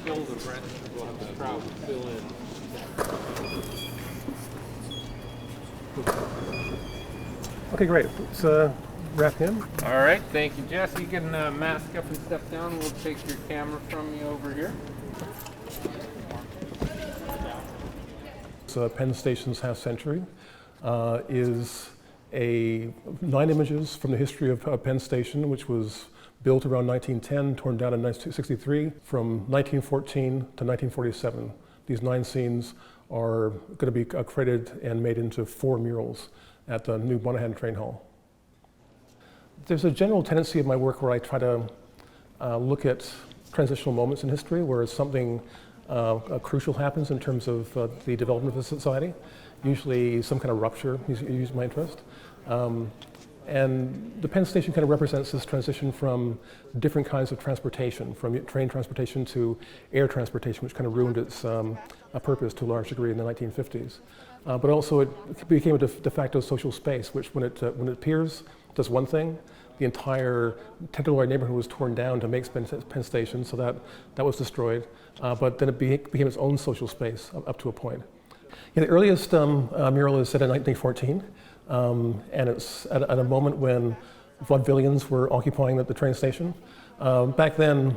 fill the rest, we'll have the crowd fill in. Okay, great. Let's wrap in. All right, thank you, Jess. You can mask up and step down. We'll take your camera from you over here. So Penn Station's half century is 9 images from the history of Penn Station, which was built around 1910, torn down in 1963, from 1914 to 1947. These 9 scenes are going to be created and made into 4 murals at the new Moynihan Train Hall. There's a general tendency of my work where I try to look at transitional moments in history where something crucial happens in terms of the development of the society. Usually some kind of rupture is my interest. And the Penn Station kind of represents this transition from different kinds of transportation, from train transportation to air transportation, which kind of ruined its purpose to a large degree in the 1950s. But also it became a de facto social space, which when it appears, does one thing. The entire Tenderloin neighborhood was torn down to make Penn Station, so that was destroyed. But then it became its own social space up to a point. Yeah, the earliest mural is set in 1914, and it's at a moment when vaudevillians were occupying the train station. Back then,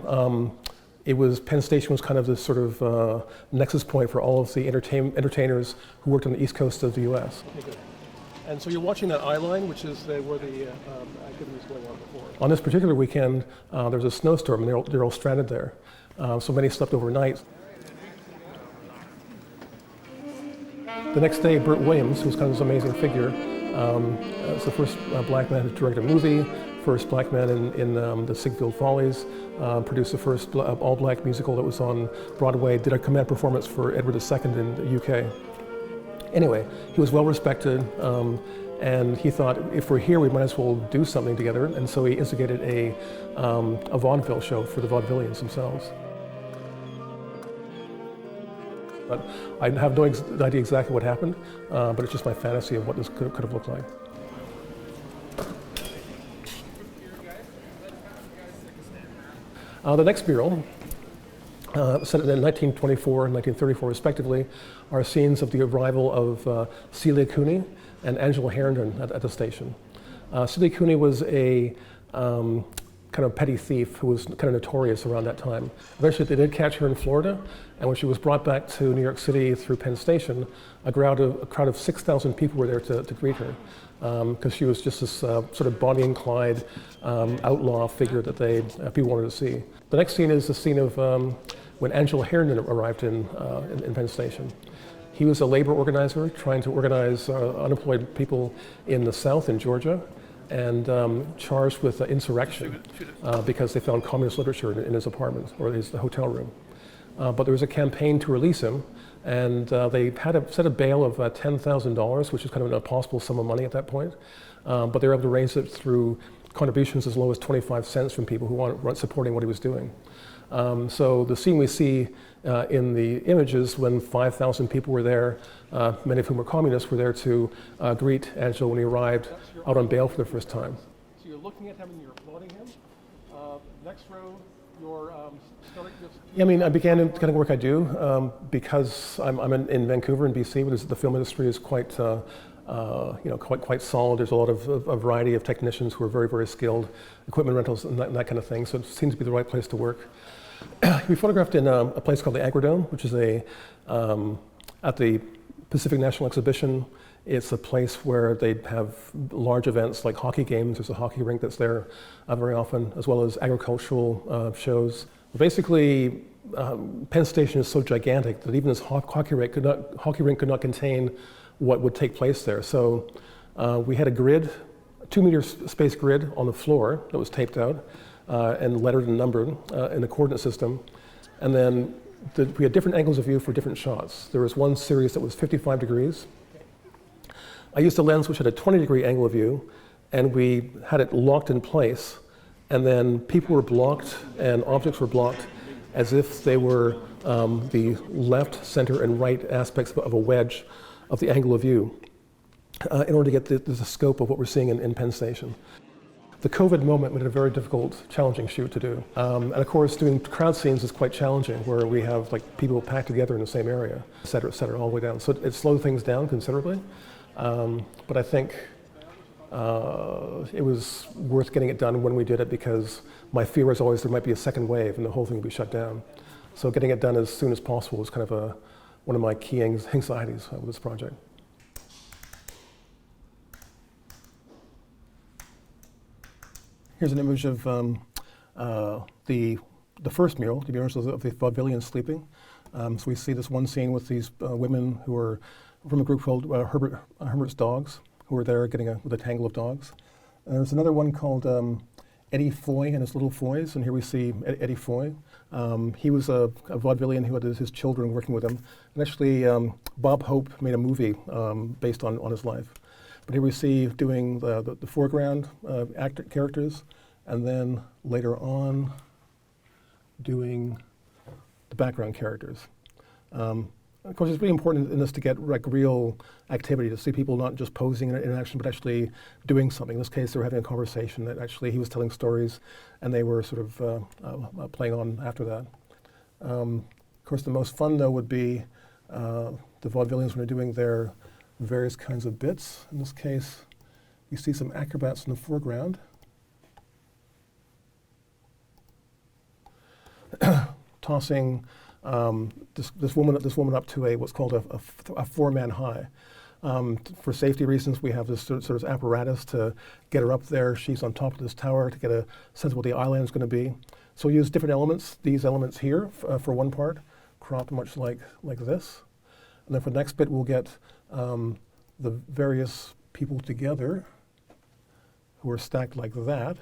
Penn Station was kind of this sort of nexus point for all of the entertainers who worked on the east coast of the U.S. Okay, good. And so you're watching that eye line, which is where the activity was going on before. On this particular weekend, there was a snowstorm, and they're all stranded there. So many slept overnight. The next day, Burt Williams, who's kind of this amazing figure, was the first black man to direct a movie, first black man in the Ziegfeld Follies, produced the first all-black musical that was on Broadway, did a command performance for Edward II in the UK. Anyway, he was well respected, and he thought, if we're here, we might as well do something together, and so he instigated a vaudeville show for the vaudevillians themselves. But I have no idea exactly what happened, but it's just my fantasy of what this could have looked like. The next mural, set in 1924 and 1934 respectively, are scenes of the arrival of Celia Cooney and Angela Herndon at the station. Celia Cooney was a kind of petty thief who was kind of notorious around that time. Eventually they did catch her in Florida, and when she was brought back to New York City through Penn Station, a crowd of 6,000 people were there to greet her, because she was just this sort of Bonnie and Clyde outlaw figure that people wanted to see. The next scene is the scene of when Angela Herndon arrived in Penn Station. He was a labor organizer trying to organize unemployed people in the South, in Georgia, and charged with insurrection because they found communist literature in his apartment or his hotel room. But there was a campaign to release him, and they had set a bail of $10,000, which is kind of an impossible sum of money at that point. But they were able to raise it through contributions as low as 25 cents from people who weren't supporting what he was doing. So the scene we see in the images when 5,000 people were there, many of whom were communists, were there to greet Angelo when he arrived out on bail for the first time. So you're looking at him and you're applauding him. Next row, you're starting. Yeah, I mean, I began the kind of work I do because I'm in Vancouver in BC, where the film industry is quite quite solid. There's a lot of a variety of technicians who are very, very skilled, equipment rentals and that kind of thing. So it seems to be the right place to work. We photographed in a place called the Agrodome, which is at the Pacific National Exhibition. It's a place where they have large events like hockey games. There's a hockey rink that's there very often, as well as agricultural shows. Basically, Penn Station is so gigantic that even this hockey rink could not contain what would take place there. So we had a grid, a 2-meter space grid on the floor that was taped out and lettered and numbered in a coordinate system. And then we had different angles of view for different shots. There was one series that was 55 degrees. I used a lens which had a 20-degree angle of view, and we had it locked in place. And then people were blocked and objects were blocked as if they were the left, center, and right aspects of a wedge of the angle of view in order to get the scope of what we're seeing in Penn Station. The COVID moment made it a very difficult, challenging shoot to do. And of course, doing crowd scenes is quite challenging, where we have like people packed together in the same area, et cetera, all the way down. So it slowed things down considerably. But I think it was worth getting it done when we did it, because my fear was always there might be a second wave and the whole thing would be shut down. So getting it done as soon as possible was kind of one of my key anxieties with this project. Here's an image of the first mural, the murals of the vaudevillians sleeping. So we see this one scene with these women who are from a group called Herbert's Dogs, who were there with a tangle of dogs. And there's another one called Eddie Foy and his little Foys, and here we see Eddie Foy. He was a vaudevillian who had his children working with him. And actually, Bob Hope made a movie based on his life. But here we see doing the foreground characters, and then later on doing the background characters. Of course, it's really important in this to get like real activity, to see people not just posing in action, but actually doing something. In this case, they were having a conversation that actually he was telling stories, and they were sort of playing on after that. Of course, the most fun, though, would be the vaudevillians when they're doing their various kinds of bits. In this case, you see some acrobats in the foreground. Tossing this woman up to what's called a four-man high. For safety reasons, we have this sort of apparatus to get her up there. She's on top of this tower to get a sense of what the island is going to be. So we use different elements. These elements here for one part, cropped much like this. And then for the next bit, we'll get the various people together who are stacked like that.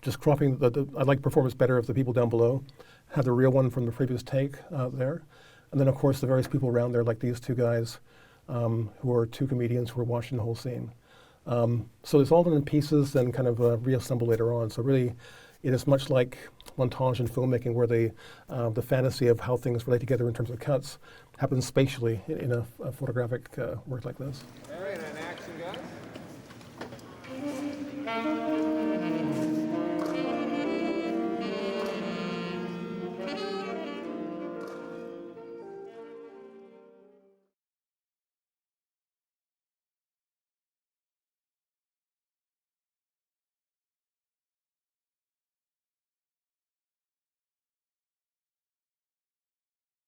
Just cropping I like performance better of the people down below. Have the real one from the previous take there. And then, of course, the various people around there, like these two guys, who are two comedians who are watching the whole scene. So it's all done in pieces and kind of reassembled later on. So really, it is much like montage and filmmaking, where the fantasy of how things relate together in terms of cuts happens spatially in a photographic work like this. All right, and action, guys.